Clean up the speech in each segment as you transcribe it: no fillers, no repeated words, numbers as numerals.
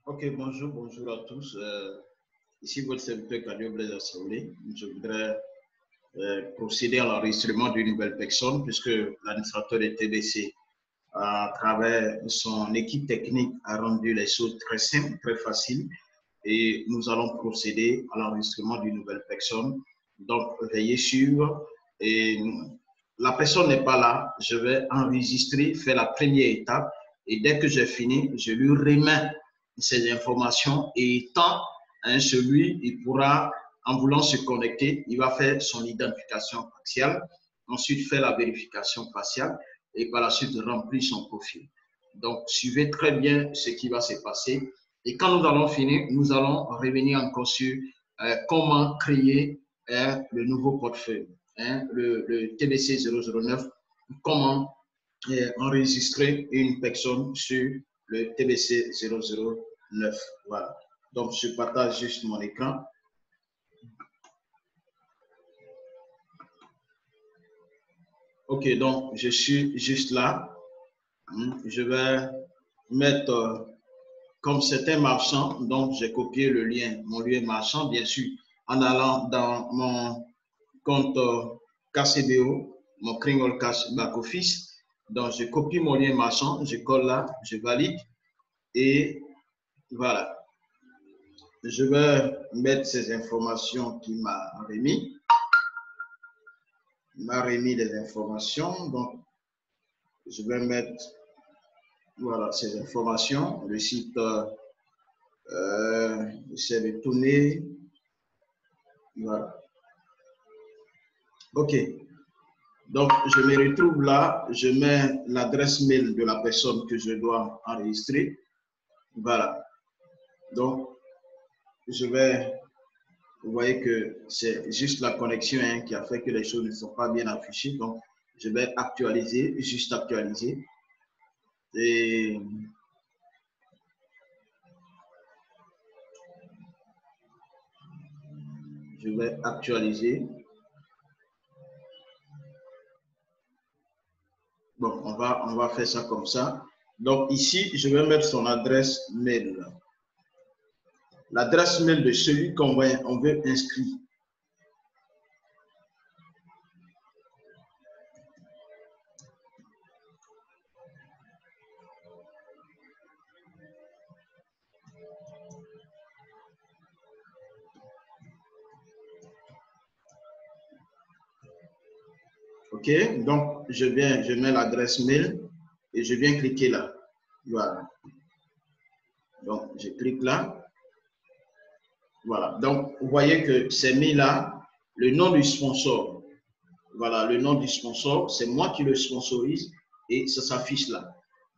Ok, bonjour à tous. Ici votre serviteur Kadio Blaise Assaouli. Je voudrais procéder à l'enregistrement d'une nouvelle personne puisque l'administrateur de TBC, à travers son équipe technique, a rendu les choses très simples, très faciles. Et nous allons procéder à l'enregistrement d'une nouvelle personne. Donc, veillez sur. Et la personne n'est pas là. Je vais enregistrer, faire la première étape. Et dès que j'ai fini, je lui remets ces informations et tant celui, il pourra, en voulant se connecter, il va faire son identification faciale, ensuite faire la vérification faciale et par la suite remplir son profil. Donc, suivez très bien ce qui va se passer. Et quand nous allons finir, nous allons revenir encore sur comment créer le nouveau portefeuille, le TBC 009, comment enregistrer une personne sur le TBC 009. Voilà. Donc, je partage juste mon écran. OK, donc je suis juste là. Je vais mettre, comme c'est un marchand, donc j'ai copié le lien, mon lien marchand, bien sûr, en allant dans mon compte KCBO, mon Kringle Cash Back Office. Donc, je copie mon lien marchand, je colle là, je valide et voilà. Je vais mettre ces informations qu'il m'a remis. Il m'a remis des informations, donc je vais mettre voilà ces informations. Le site, j'essaie de tourner. Voilà. OK. Donc, je me retrouve là, je mets l'adresse mail de la personne que je dois enregistrer. Voilà. Donc, je vais, vous voyez que c'est juste la connexion qui a fait que les choses ne sont pas bien affichées. Donc, je vais actualiser, juste actualiser. Et je vais actualiser. Bon, on va faire ça comme ça. Donc ici, je vais mettre son adresse mail. L'adresse mail de celui qu'on veut inscrire. OK, donc je mets l'adresse mail et je viens cliquer là. Voilà. Donc, je clique là. Voilà. Donc, vous voyez que c'est mis là le nom du sponsor. Voilà, le nom du sponsor, c'est moi qui le sponsorise et ça s'affiche là.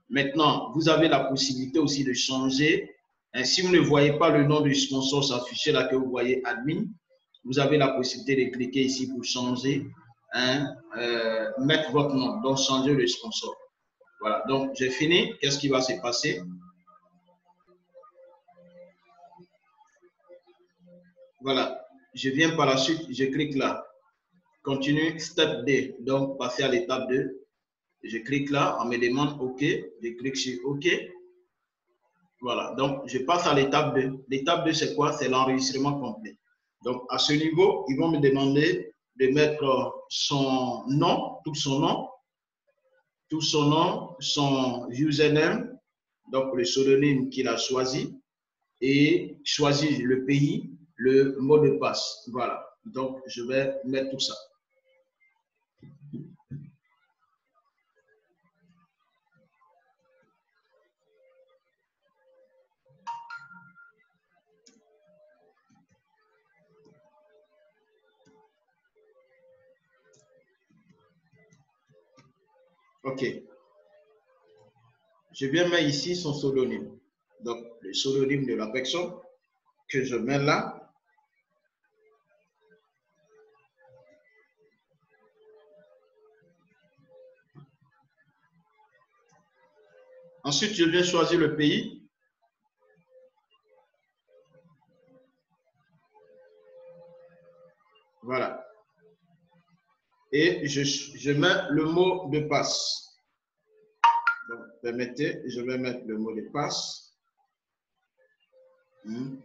Maintenant, vous avez la possibilité aussi de changer. Si vous ne voyez pas le nom du sponsor s'afficher là, que vous voyez admin, vous avez la possibilité de cliquer ici pour changer, mettre votre nom, donc changer le sponsor. Voilà, donc j'ai fini. Qu'est-ce qui va se passer? Voilà, je viens par la suite, je clique là. Continue, step D, donc passer à l'étape 2. Je clique là, on me demande OK, je clique sur OK. Voilà, donc je passe à l'étape 2. L'étape 2, c'est quoi? C'est l'enregistrement complet. Donc à ce niveau, ils vont me demander de mettre son nom, tout son nom, son username, donc le pseudonyme qu'il a choisi, et choisir le pays, le mot de passe. Voilà, donc je vais mettre tout ça. OK. Je viens mettre ici son pseudonyme. Donc, le pseudonyme de la personne que je mets là. Ensuite, je viens choisir le pays. Voilà. Et je mets le mot de passe. Donc, permettez, je vais mettre le mot de passe. Hmm.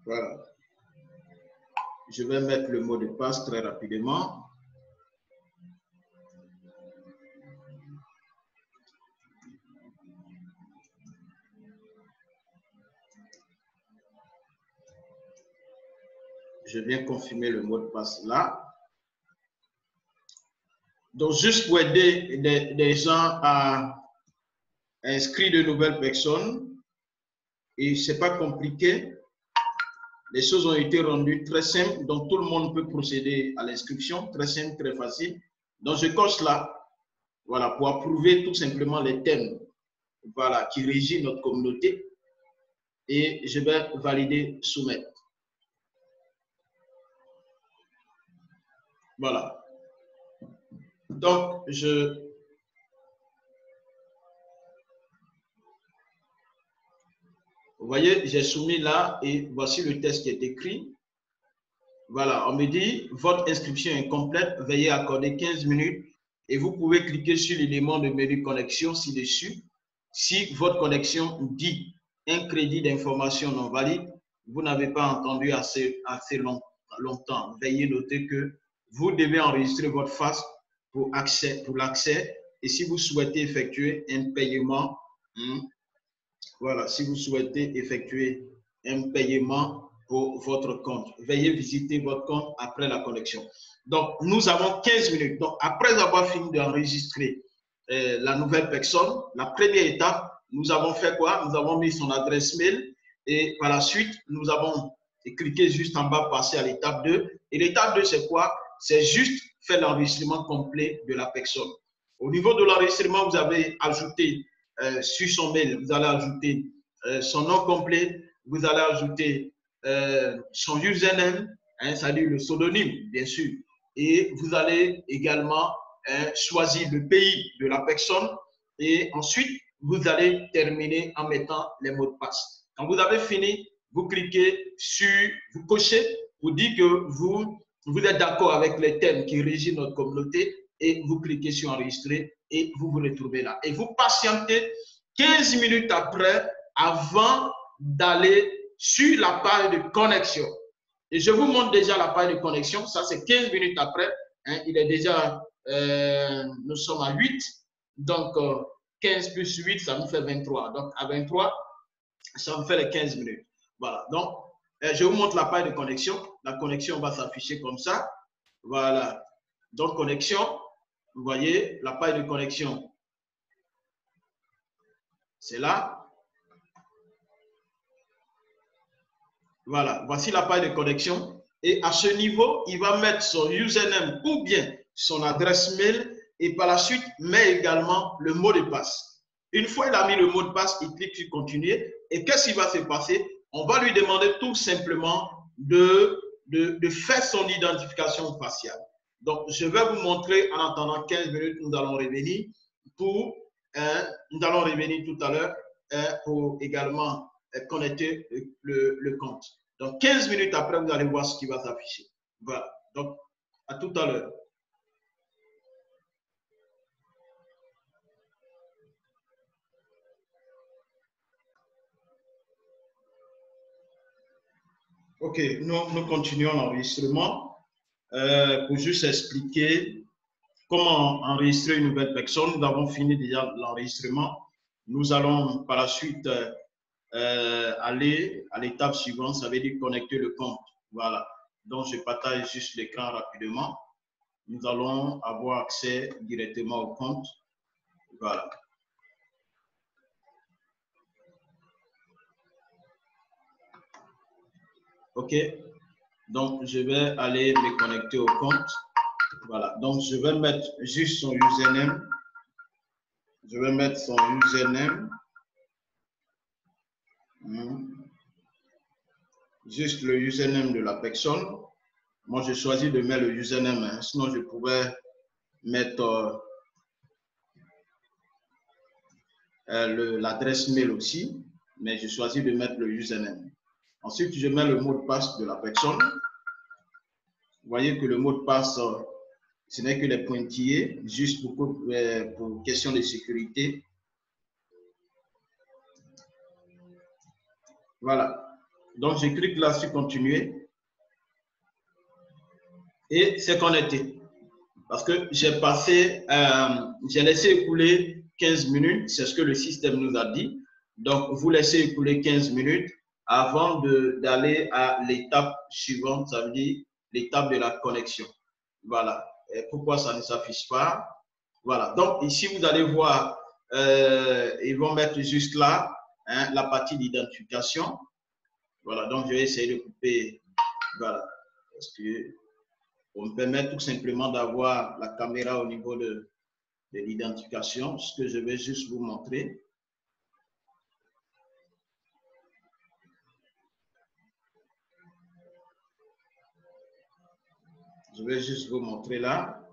Voilà. Je vais mettre le mot de passe très rapidement. Je viens confirmer le mot de passe là. Donc, juste pour aider des gens à inscrire de nouvelles personnes, et ce n'est pas compliqué. Les choses ont été rendues très simples, donc tout le monde peut procéder à l'inscription, très simple, très facile. Donc, je coche là, voilà, pour approuver tout simplement les thèmes, voilà, qui régissent notre communauté, et je vais valider, soumettre. Voilà. Donc, vous voyez, j'ai soumis là et voici le test qui est écrit. Voilà, on me dit, votre inscription est complète, veuillez accorder 15 minutes et vous pouvez cliquer sur l'élément de menu connexion ci-dessus. Si votre connexion dit un crédit d'information non valide, vous n'avez pas entendu assez longtemps. Veuillez noter que vous devez enregistrer votre face pour l'accès et si vous souhaitez effectuer un paiement, voilà, si vous souhaitez effectuer un paiement pour votre compte, veuillez visiter votre compte après la connexion. Donc, nous avons 15 minutes. Donc, après avoir fini d'enregistrer la nouvelle personne, la première étape, nous avons fait quoi? Nous avons mis son adresse mail et par la suite, nous avons cliqué juste en bas, passer à l'étape 2. Et l'étape 2, c'est quoi? C'est juste faire l'enregistrement complet de la personne. Au niveau de l'enregistrement, vous avez ajouté sur son mail, vous allez ajouter son nom complet, vous allez ajouter son username, c'est-à-dire le pseudonyme, bien sûr, et vous allez également choisir le pays de la personne et ensuite, vous allez terminer en mettant les mots de passe. Quand vous avez fini, vous cliquez sur, vous cochez, vous dites que vous êtes d'accord avec les thèmes qui régissent notre communauté et vous cliquez sur enregistrer et vous vous retrouvez là. Et vous patientez 15 minutes après avant d'aller sur la page de connexion. Et je vous montre déjà la page de connexion. Ça, c'est 15 minutes après. Il est déjà, nous sommes à 8. Donc, 15 plus 8, ça nous fait 23. Donc, à 23, ça me fait les 15 minutes. Voilà. Donc, je vous montre la page de connexion. La connexion va s'afficher comme ça. Voilà. Donc, connexion. Vous voyez, la page de connexion, c'est là. Voilà, voici la page de connexion. Et à ce niveau, il va mettre son username ou bien son adresse mail et par la suite, met également le mot de passe. Une fois il a mis le mot de passe, il clique sur continuer. Et qu'est-ce qui va se passer? On va lui demander tout simplement de faire son identification faciale. Donc, je vais vous montrer en attendant 15 minutes, nous allons revenir pour, nous allons revenir tout à l'heure pour également connecter le compte. Donc, 15 minutes après, vous allez voir ce qui va s'afficher. Voilà. Donc, à tout à l'heure. OK, nous continuons l'enregistrement pour juste expliquer comment enregistrer une nouvelle personne. Nous avons fini déjà l'enregistrement. Nous allons par la suite aller à l'étape suivante, ça veut dire connecter le compte. Voilà. Donc, je partage juste l'écran rapidement. Nous allons avoir accès directement au compte. Voilà. OK. Donc, je vais aller me connecter au compte. Voilà. Donc, je vais mettre juste son username. Je vais mettre son username. Juste le username de la personne. Moi, je choisis de mettre le username, hein. Sinon je pouvais mettre l'adresse mail aussi, mais je choisis de mettre le username. Ensuite, je mets le mot de passe de la personne. Vous voyez que le mot de passe, ce n'est que les pointillés, juste pour question de sécurité. Voilà. Donc, je clique là sur continuer. Et c'est connecté. Parce que j'ai passé, j'ai laissé écouler 15 minutes, c'est ce que le système nous a dit. Donc, vous laissez écouler 15 minutes avant d'aller à l'étape suivante, ça veut dire l'étape de la connexion. Voilà. Et pourquoi ça ne s'affiche pas? Voilà. Donc, ici, vous allez voir, ils vont mettre juste là, hein, la partie d'identification. Voilà. Donc, je vais essayer de couper. Voilà. Parce que on me permet tout simplement d'avoir la caméra au niveau de l'identification, ce que je vais juste vous montrer. Je vais juste vous montrer là.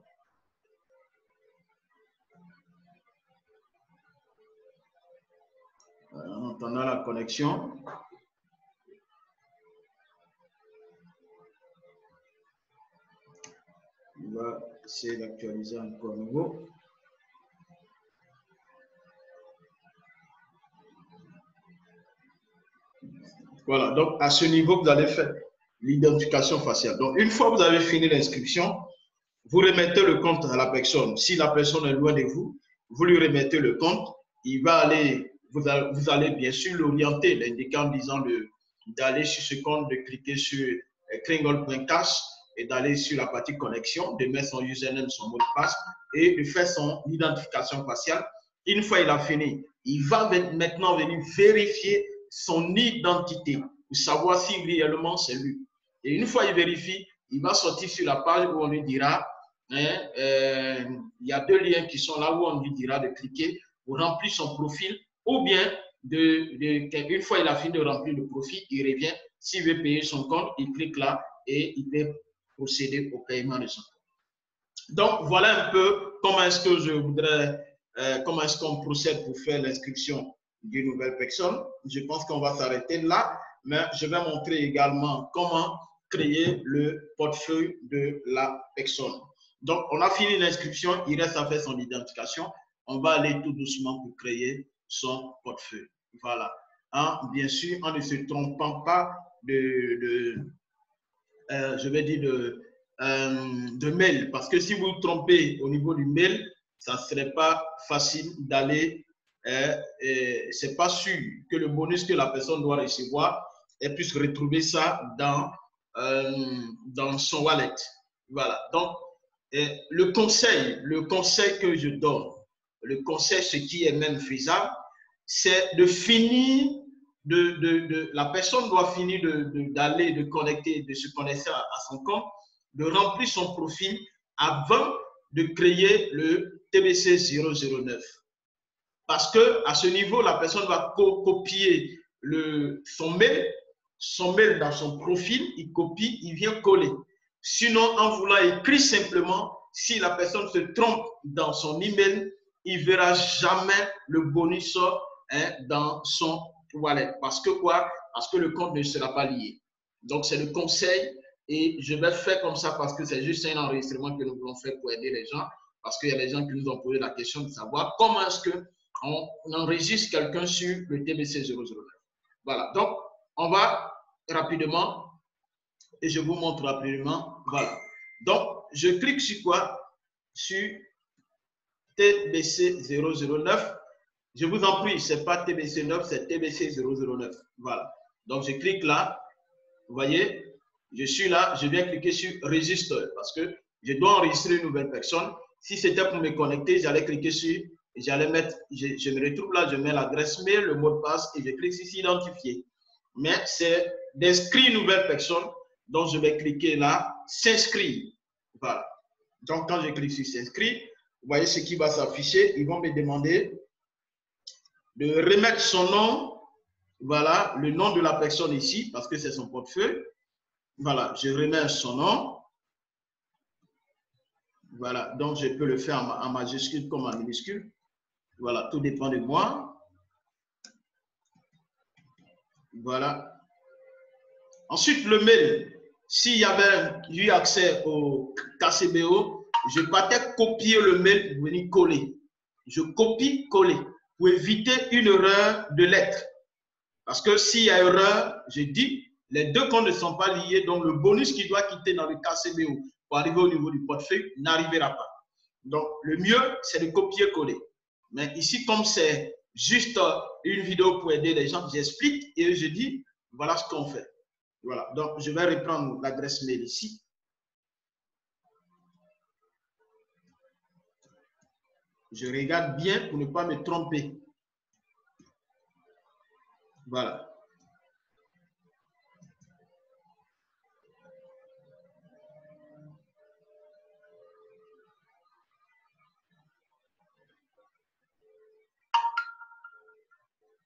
En attendant la connexion. On va essayer d'actualiser encore nouveau. Voilà, donc à ce niveau, vous allez faire l'identification faciale. Donc, une fois que vous avez fini l'inscription, vous remettez le compte à la personne. Si la personne est loin de vous, vous lui remettez le compte. Il va aller, vous allez bien sûr l'orienter, l'indiquer en disant d'aller sur ce compte, de cliquer sur kringle.cash et d'aller sur la partie connexion, de mettre son username, son mot de passe et de faire son identification faciale. Une fois il a fini, il va maintenant venir vérifier son identité pour savoir si réellement c'est lui. Et une fois il vérifie, il va sortir sur la page où on lui dira, il y a deux liens qui sont là où on lui dira de cliquer pour remplir son profil ou bien une fois il a fini de remplir le profil, il revient. S'il veut payer son compte, il clique là et il peut procéder au paiement de son compte. Donc, voilà un peu comment est-ce que je voudrais, comment est-ce qu'on procède pour faire l'inscription d'une nouvelle personne. Je pense qu'on va s'arrêter là, mais je vais montrer également comment créer le portefeuille de la personne. Donc, on a fini l'inscription, il reste à faire son identification. On va aller tout doucement pour créer son portefeuille. Voilà. Hein, bien sûr, en ne se trompant pas je vais dire de mail, parce que si vous vous trompez au niveau du mail, ça ne serait pas facile d'aller, c'est pas sûr que le bonus que la personne doit recevoir, elle puisse retrouver ça dans son wallet. Voilà. Donc, le conseil que je donne, le conseil, ce qui est même faisable, c'est de finir la personne doit finir d'aller, de connecter, de se connecter à son compte, de remplir son profil avant de créer le TBC 009. Parce que à ce niveau, la personne va copier son mail dans son profil, il copie, il vient coller. Sinon, en voulant écrire simplement, si la personne se trompe dans son email, il ne verra jamais le bonus dans son wallet. Parce que quoi? Parce que le compte ne sera pas lié. Donc, c'est le conseil et je vais faire comme ça parce que c'est juste un enregistrement que nous voulons faire pour aider les gens. Parce qu'il y a des gens qui nous ont posé la question de savoir comment est-ce qu'on enregistre quelqu'un sur le TBC 009. Voilà. Donc, on va rapidement et je vous montre rapidement. Voilà. Donc, je clique sur quoi? Sur TBC 009. Je vous en prie, ce n'est pas TBC 9, c'est TBC 009. Voilà. Donc, je clique là. Vous voyez, je suis là. Je viens cliquer sur Register parce que je dois enregistrer une nouvelle personne. Si c'était pour me connecter, j'allais cliquer sur, j'allais mettre, je me retrouve là, je mets l'adresse mail, le mot de passe et je clique sur Identifier. Mais c'est d'inscrire une nouvelle personne. Donc, je vais cliquer là, S'inscrire. Voilà. Donc, quand je clique sur S'inscrire, vous voyez ce qui va s'afficher. Ils vont me demander de remettre son nom, voilà, le nom de la personne ici, parce que c'est son portefeuille. Voilà, je remets son nom. Voilà, donc je peux le faire en majuscule comme en minuscule. Voilà, tout dépend de moi. Voilà. Ensuite, le mail. S'il y avait eu accès au KCBO, je partais copier le mail pour venir coller. Je copie, coller pour éviter une erreur de lettre. Parce que s'il y a erreur, je dis, les deux comptes ne sont pas liés, donc le bonus qui doit quitter dans le KCBO pour arriver au niveau du portefeuille n'arrivera pas. Donc, le mieux, c'est de copier-coller. Mais ici, comme c'est juste une vidéo pour aider les gens, j'explique et je dis, voilà ce qu'on fait. Voilà, donc je vais reprendre l'adresse mail ici. Je regarde bien pour ne pas me tromper. Voilà.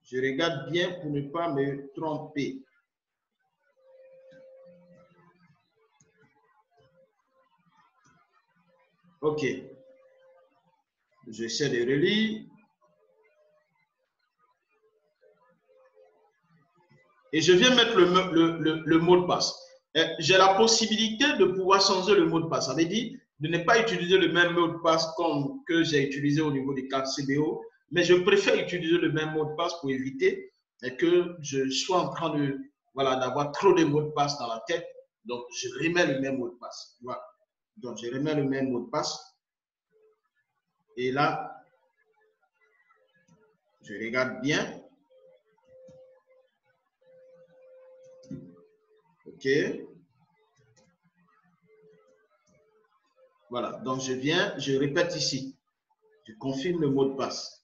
Je regarde bien pour ne pas me tromper. OK. J'essaie de relire. Et je viens mettre le mot de passe. J'ai la possibilité de pouvoir changer le mot de passe. Ça veut dire de ne pas utiliser le même mot de passe comme que j'ai utilisé au niveau des cartes CBO, mais je préfère utiliser le même mot de passe pour éviter que je sois en train de, voilà, d'avoir trop de mots de passe dans la tête. Donc, je remets le même mot de passe. Voilà. Donc, je remets le même mot de passe. Et là, je regarde bien. OK. Voilà. Donc, je répète ici. Je confirme le mot de passe.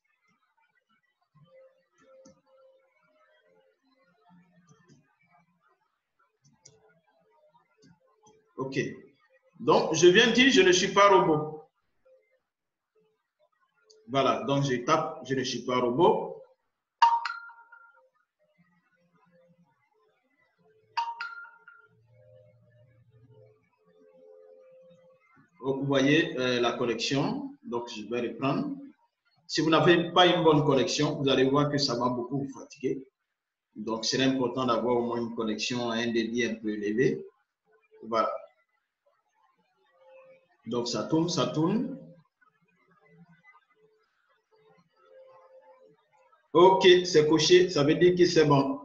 OK. Donc, je viens dire, je ne suis pas robot. Voilà. Donc, je tape, je ne suis pas robot. Vous voyez la connexion. Donc, je vais reprendre. Si vous n'avez pas une bonne connexion, vous allez voir que ça va beaucoup vous fatiguer. Donc, c'est important d'avoir au moins une connexion à un débit un peu élevé. Voilà. Donc, ça tourne, ça tourne. OK, c'est coché. Ça veut dire que c'est bon.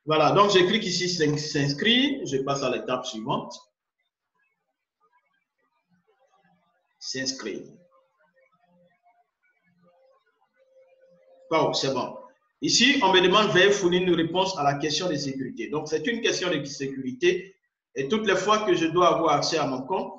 Voilà. Donc, je clique ici, s'inscrire. Je passe à l'étape suivante. S'inscrire. Wow, c'est bon. Ici, on me demande de fournir une réponse à la question de sécurité. Donc, c'est une question de sécurité. Et toutes les fois que je dois avoir accès à mon compte,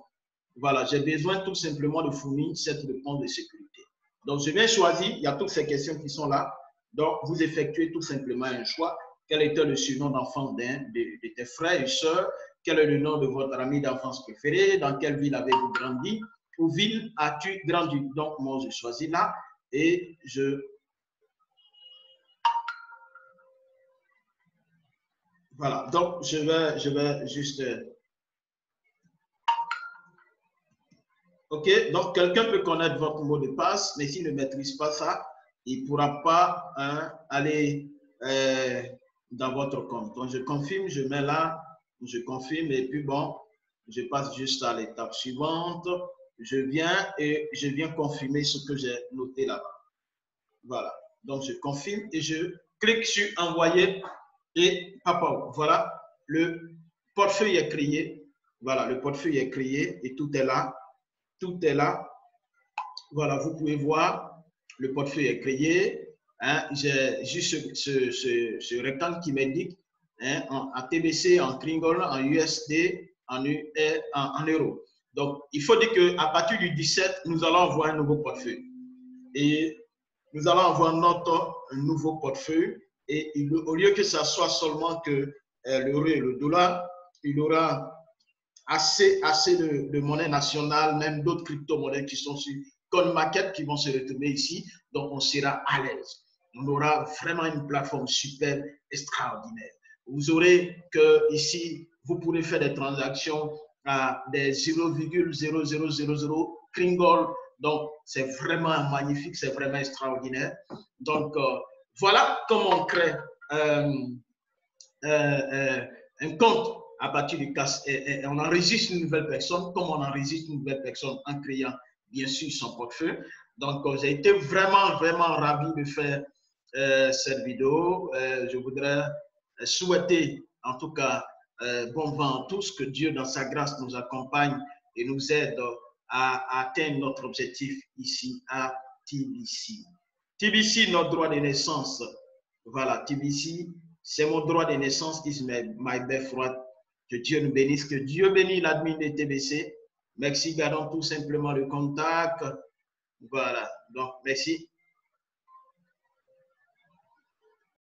voilà, j'ai besoin tout simplement de fournir cette réponse de sécurité. Donc, je viens choisir, il y a toutes ces questions qui sont là. Donc, vous effectuez tout simplement un choix. Quel était le surnom d'enfant de tes frères et sœurs? Quel est le nom de votre ami d'enfance préféré? Dans quelle ville avez-vous grandi? Où ville as-tu grandi? Donc, moi, je choisis là et voilà, donc je vais juste... OK, donc quelqu'un peut connaître votre mot de passe, mais s'il ne maîtrise pas ça, il ne pourra pas aller dans votre compte. Donc je confirme, je mets là, je confirme et puis bon, je passe juste à l'étape suivante. Je viens confirmer ce que j'ai noté là-bas. Voilà, donc je confirme et je clique sur envoyer et papa, voilà, le portefeuille est créé. Voilà, le portefeuille est créé et tout est là. Tout est là. Voilà, vous pouvez voir, le portefeuille est créé. Hein, j'ai juste ce rectangle qui m'indique hein, en TBC, en Kringle, en USD, en euros. Donc, il faut dire qu'à partir du 17, nous allons avoir un nouveau portefeuille. Et nous allons avoir notre nouveau portefeuille. Et au lieu que ça soit seulement que l'euro et le dollar, il y aura assez de monnaie nationale, même d'autres crypto-monnaies qui sont sur CoinMarket qui vont se retrouver ici. Donc, on sera à l'aise. On aura vraiment une plateforme super extraordinaire. Vous aurez que ici, vous pourrez faire des transactions à des 0,0000 Kringle. Donc, c'est vraiment magnifique, c'est vraiment extraordinaire. Donc, voilà comment on crée un compte à partir du casse et on enregistre une nouvelle personne, comme on enregistre une nouvelle personne en créant bien sûr son portefeuille. Donc, j'ai été vraiment, vraiment ravi de faire cette vidéo. Je voudrais souhaiter, en tout cas, bon vent à tous, que Dieu, dans sa grâce, nous accompagne et nous aide à atteindre notre objectif ici à TBC. TBC, notre droit de naissance. Voilà, TBC, c'est mon droit de naissance, is my birthright. Que Dieu nous bénisse, que Dieu bénisse l'admin de TBC. Merci, gardons tout simplement le contact. Voilà, donc merci.